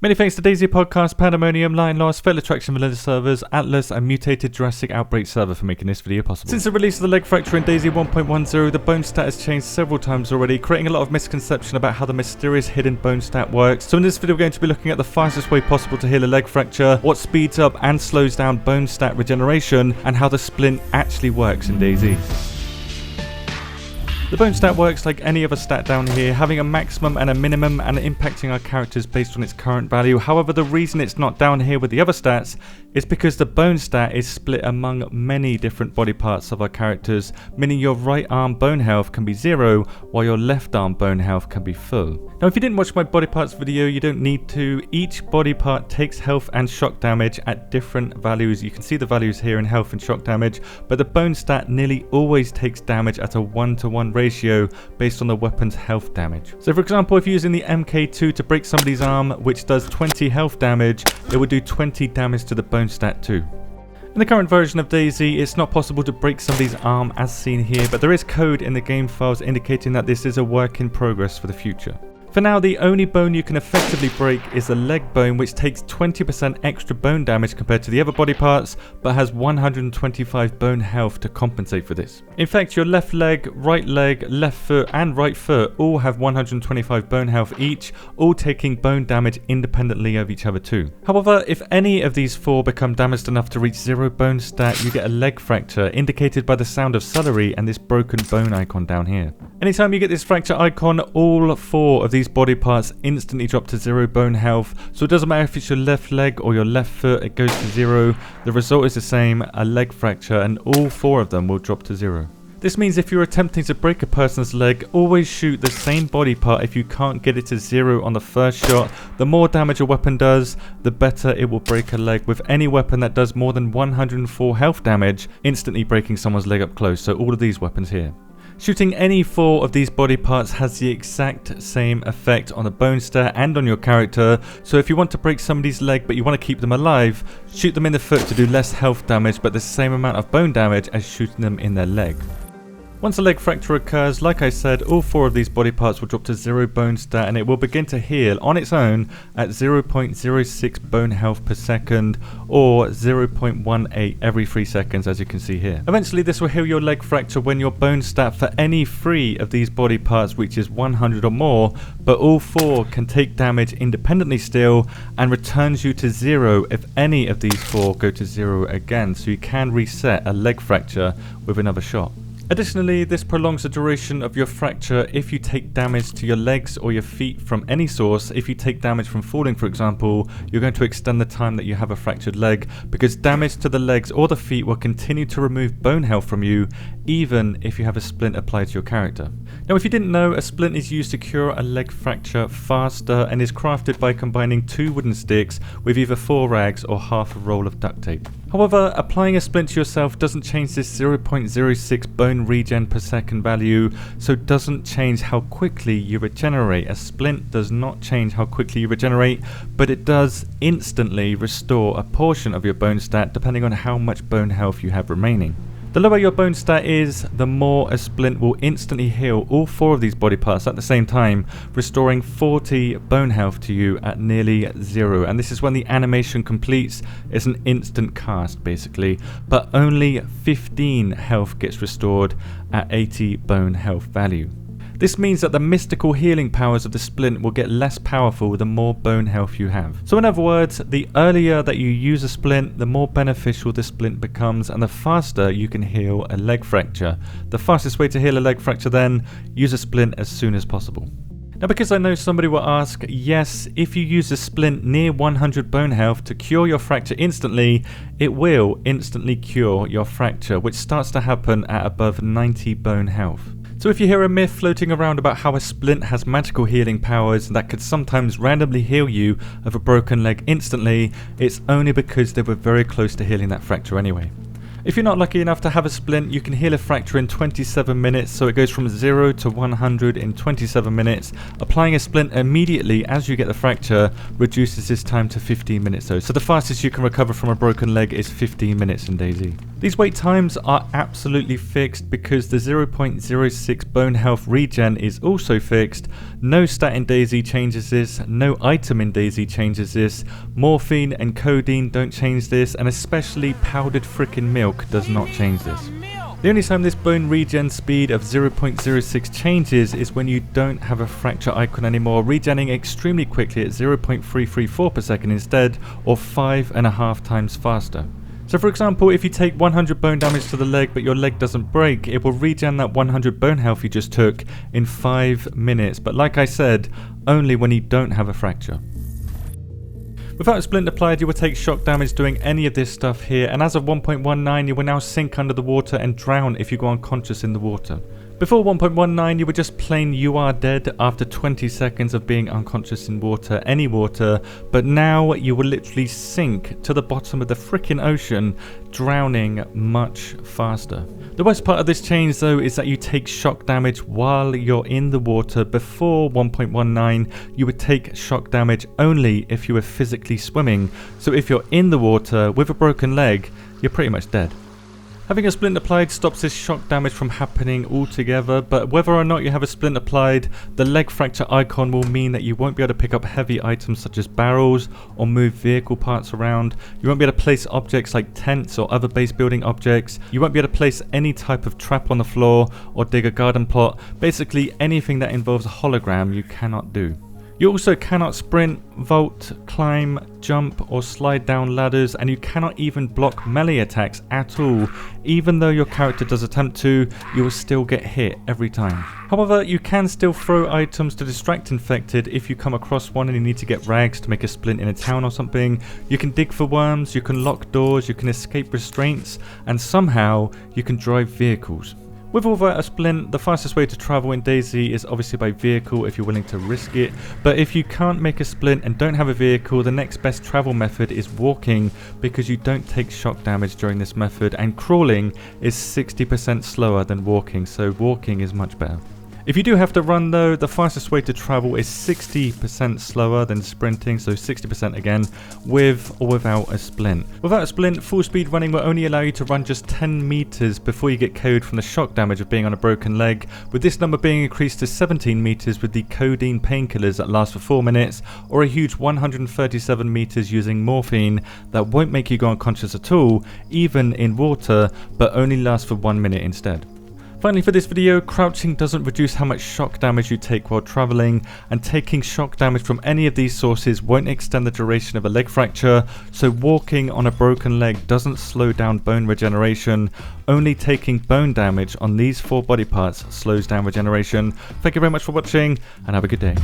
Many thanks to DayZ Podcast, Pandemonium, Lion Lost, Fatal Attraction Vanilla servers, Atlas and Mutated Jurassic Outbreak server for making this video possible. Since the release of the leg fracture in DayZ 1.10, the bone stat has changed several times already, creating a lot of misconception about how the mysterious hidden bone stat works. So in this video we're going to be looking at the fastest way possible to heal a leg fracture, what speeds up and slows down bone stat regeneration, and how the splint actually works in DayZ. The bone stat works like any other stat down here, having a maximum and a minimum and impacting our characters based on its current value. However, the reason it's not down here with the other stats is because the bone stat is split among many different body parts of our characters, meaning your right arm bone health can be 0 while your left arm bone health can be full. Now if you didn't watch my body parts video, you don't need to. Each body part takes health and shock damage at different values. You can see the values here in health and shock damage, but the bone stat nearly always takes damage at a 1-to-1 ratio based on the weapon's health damage. So for example, if you're using the MK2 to break somebody's arm, which does 20 health damage, it would do 20 damage to the bone stat too. In the current version of DayZ, it's not possible to break somebody's arm as seen here, but there is code in the game files indicating that this is a work in progress for the future. For now, the only bone you can effectively break is the leg bone, which takes 20% extra bone damage compared to the other body parts, but has 125 bone health to compensate for this. In fact, your left leg, left foot, and right foot all have 125 bone health each, all taking bone damage independently of each other too. However, if any of these four become damaged enough to reach 0 bone stat, you get a leg fracture, indicated by the sound of celery and this broken bone icon down here. Anytime you get this fracture icon, all 4 of these body parts instantly drop to 0 bone health, so it doesn't matter if it's your left leg or your left foot, it goes to 0. The result is the same, a leg fracture, and all 4 of them will drop to 0. This means if you're attempting to break a person's leg, always shoot the same body part if you can't get it to 0 on the first shot. The more damage a weapon does, the better it will break a leg, with any weapon that does more than 104 health damage instantly breaking someone's leg up close, so all of these weapons here. Shooting any 4 of these body parts has the exact same effect on the bone stat and on your character, so if you want to break somebody's leg but you want to keep them alive, shoot them in the foot to do less health damage but the same amount of bone damage as shooting them in their leg. Once a leg fracture occurs, like I said, all 4 of these body parts will drop to 0 bone stat and it will begin to heal on its own at 0.06 bone health per second or 0.18 every 3 seconds, as you can see here. Eventually this will heal your leg fracture when your bone stat for any 3 of these body parts reaches 100 or more, but all 4 can take damage independently still and returns you to 0 if any of these 4 go to 0 again, so you can reset a leg fracture with another shot. Additionally, this prolongs the duration of your fracture if you take damage to your legs or your feet from any source. If you take damage from falling, for example, you're going to extend the time that you have a fractured leg, because damage to the legs or the feet will continue to remove bone health from you, even if you have a splint applied to your character. Now, if you didn't know, a splint is used to cure a leg fracture faster and is crafted by combining 2 wooden sticks with either 4 rags or half a roll of duct tape. However, applying a splint to yourself doesn't change this 0.06 bone regen per second value, so it doesn't change how quickly you regenerate. A splint does not change how quickly you regenerate, but it does instantly restore a portion of your bone stat depending on how much bone health you have remaining. The lower your bone stat is, the more a splint will instantly heal all 4 of these body parts at the same time, restoring 40 bone health to you at nearly 0. And this is when the animation completes. It's an instant cast basically, but only 15 health gets restored at 80 bone health value. This means that the mystical healing powers of the splint will get less powerful the more bone health you have. So in other words, the earlier that you use a splint, the more beneficial the splint becomes and the faster you can heal a leg fracture. The fastest way to heal a leg fracture then, use a splint as soon as possible. Now, because I know somebody will ask, yes, if you use a splint near 100 bone health to cure your fracture instantly, it will instantly cure your fracture, which starts to happen at above 90 bone health. So if you hear a myth floating around about how a splint has magical healing powers that could sometimes randomly heal you of a broken leg instantly, it's only because they were very close to healing that fracture anyway. If you're not lucky enough to have a splint, you can heal a fracture in 27 minutes, so it goes from 0 to 100 in 27 minutes. Applying a splint immediately as you get the fracture reduces this time to 15 minutes though, so the fastest you can recover from a broken leg is 15 minutes in DayZ. These wait times are absolutely fixed because the 0.06 bone health regen is also fixed. No stat in DayZ changes this, no item in DayZ changes this, morphine and codeine don't change this, and especially powdered frickin' milk does not change this. The only time this bone regen speed of 0.06 changes is when you don't have a fracture icon anymore, regenning extremely quickly at 0.334 per second instead, or 5.5 times faster. So for example, if you take 100 bone damage to the leg but your leg doesn't break, it will regen that 100 bone health you just took in 5 minutes, but like I said, only when you don't have a fracture. Without a splint applied, you will take shock damage doing any of this stuff here, and as of 1.19 you will now sink under the water and drown if you go unconscious in the water. Before 1.19 you were just plain you are dead after 20 seconds of being unconscious in water, any water, but now you will literally sink to the bottom of the frickin' ocean, drowning much faster. The worst part of this change though is that you take shock damage while you're in the water. Before 1.19 you would take shock damage only if you were physically swimming, so if you're in the water with a broken leg, you're pretty much dead. Having a splint applied stops this shock damage from happening altogether, but whether or not you have a splint applied, the leg fracture icon will mean that you won't be able to pick up heavy items such as barrels or move vehicle parts around. You won't be able to place objects like tents or other base building objects. You won't be able to place any type of trap on the floor or dig a garden plot. Basically anything that involves a hologram you cannot do. You also cannot sprint, vault, climb, jump or slide down ladders, and you cannot even block melee attacks at all. Even though your character does attempt to, you will still get hit every time. However, you can still throw items to distract infected if you come across one and you need to get rags to make a splint in a town or something. You can dig for worms, you can lock doors, you can escape restraints, and somehow you can drive vehicles. With or without a splint, the fastest way to travel in DayZ is obviously by vehicle if you're willing to risk it, but if you can't make a splint and don't have a vehicle, the next best travel method is walking because you don't take shock damage during this method, and crawling is 60% slower than walking, so walking is much better. If you do have to run though, the fastest way to travel is 60% slower than sprinting, so 60% again, with or without a splint. Without a splint, full speed running will only allow you to run just 10 meters before you get KO'd from the shock damage of being on a broken leg, with this number being increased to 17 meters with the codeine painkillers that last for 4 minutes, or a huge 137 meters using morphine that won't make you go unconscious at all, even in water, but only lasts for 1 minute instead. Finally for this video, crouching doesn't reduce how much shock damage you take while traveling, and taking shock damage from any of these sources won't extend the duration of a leg fracture, so walking on a broken leg doesn't slow down bone regeneration. Only taking bone damage on these 4 body parts slows down regeneration. Thank you very much for watching, and have a good day.